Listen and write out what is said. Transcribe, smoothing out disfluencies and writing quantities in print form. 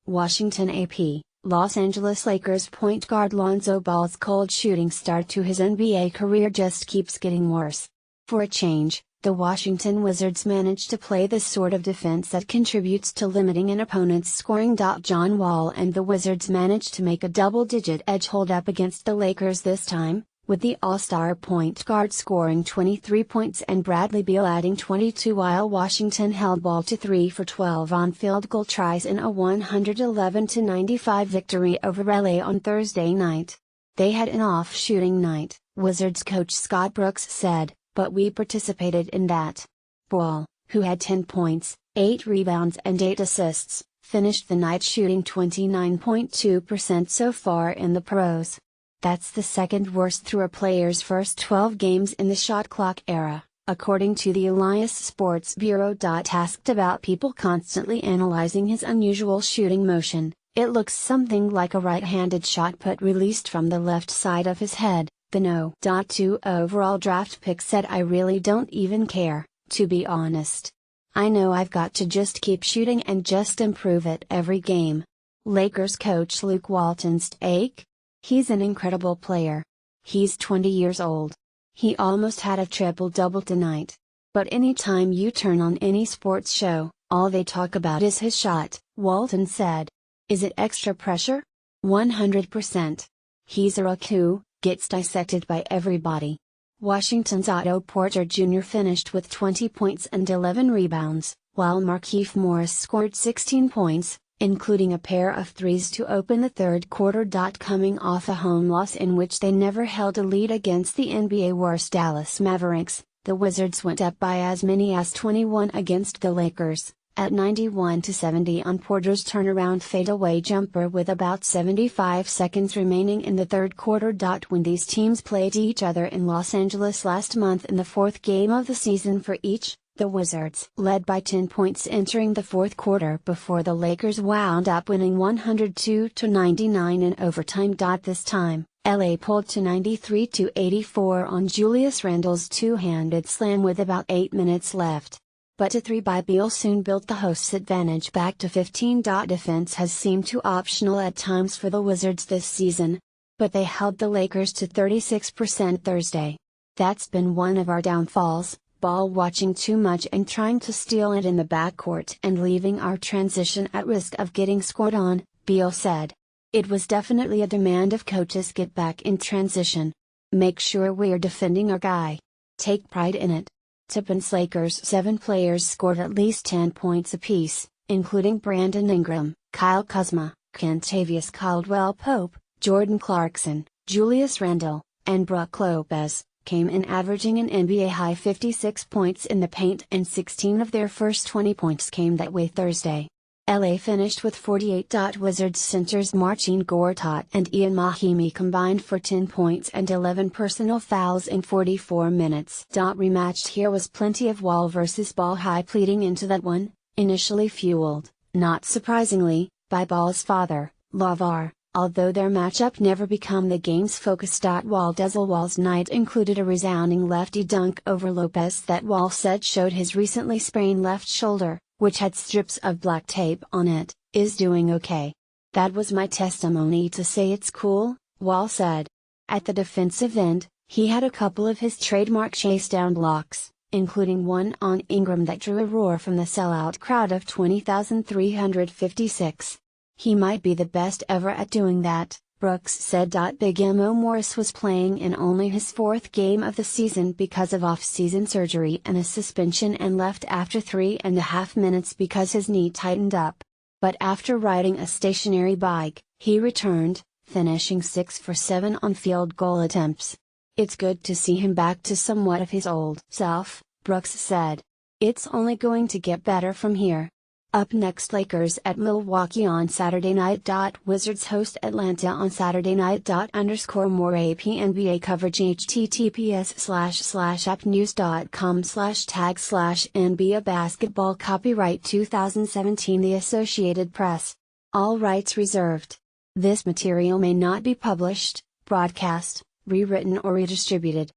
Washington AP, Los Angeles Lakers point guard Lonzo Ball's cold shooting start to his NBA career just keeps getting worse. For a change, the Washington Wizards managed to play the sort of defense that contributes to limiting an opponent's scoring. John Wall and the Wizards managed to make a double-digit edge hold up against the Lakers this time, with the All-Star point guard scoring 23 points and Bradley Beal adding 22 while Washington held Ball to 3 for 12 on field goal tries in a 111-95 victory over LA on Thursday night. They had an off-shooting night, Wizards coach Scott Brooks said, but we participated in that. Ball, who had 10 points, 8 rebounds and 8 assists, finished the night shooting 29.2% so far in the pros. That's the second worst through a player's first 12 games in the shot clock era, according to the Elias Sports Bureau. Asked about people constantly analyzing his unusual shooting motion, it looks something like a right-handed shot put released from the left side of his head, the No. 2 overall draft pick said. I really don't even care, to be honest. I know I've got to just keep shooting and just improve it every game. Lakers coach Luke Walton's take? He's an incredible player. He's 20 years old. He almost had a triple-double tonight. But anytime you turn on any sports show, all they talk about is his shot, Walton said. Is it extra pressure? 100%. He's a rook who gets dissected by everybody. Washington's Otto Porter Jr. finished with 20 points and 11 rebounds, while Markieff Morris scored 16 points, including a pair of threes to open the third quarter. Coming off a home loss in which they never held a lead against the NBA worst Dallas Mavericks, the Wizards went up by as many as 21 against the Lakers, at 91-70 on Porter's turnaround fadeaway jumper with about 75 seconds remaining in the third quarter. When these teams played each other in Los Angeles last month in the fourth game of the season for each, the Wizards led by 10 points entering the fourth quarter before the Lakers wound up winning 102-99 in overtime. This time, LA pulled to 93-84 on Julius Randle's two-handed slam with about 8 minutes left. But a 3 by Beal soon built the hosts' advantage back to 15. Defense has seemed too optional at times for the Wizards this season. But they held the Lakers to 36% Thursday. That's been one of our downfalls. Ball watching too much and trying to steal it in the backcourt and leaving our transition at risk of getting scored on, Beal said. It was definitely a demand of coaches get back in transition. Make sure we're defending our guy. Take pride in it. Tippins Lakers 7 players scored at least 10 points apiece, including Brandon Ingram, Kyle Kuzma, Kentavious Caldwell-Pope, Jordan Clarkson, Julius Randle, and Brook Lopez, came in averaging an NBA-high 56 points in the paint and 16 of their first 20 points came that way Thursday. LA finished with 48. Wizards centers Marcin Gortat and Ian Mahinmi combined for 10 points and 11 personal fouls in 44 minutes. Rematched here was plenty of Wall versus Ball hype leading into that one, initially fueled, not surprisingly, by Ball's father, LaVar. Although their matchup never became the game's focus. Wall's night included a resounding lefty dunk over Lopez that Wall said showed his recently sprained left shoulder, which had strips of black tape on it, is doing okay. That was my testimony to say it's cool, Wall said. At the defensive end, he had a couple of his trademark chase down blocks, including one on Ingram that drew a roar from the sellout crowd of 20,356. He might be the best ever at doing that, Brooks said. Big Mo Morris was playing in only his 4th game of the season because of off-season surgery and a suspension and left after 3.5 minutes because his knee tightened up. But after riding a stationary bike, he returned, finishing 6 for 7 on field goal attempts. It's good to see him back to somewhat of his old self, Brooks said. It's only going to get better from here. Up next, Lakers at Milwaukee on Saturday night. Wizards host Atlanta on Saturday night. More AP NBA coverage https://appnews.com/tag/NBA basketball copyright 2017 The Associated Press. All rights reserved. This material may not be published, broadcast, rewritten or redistributed.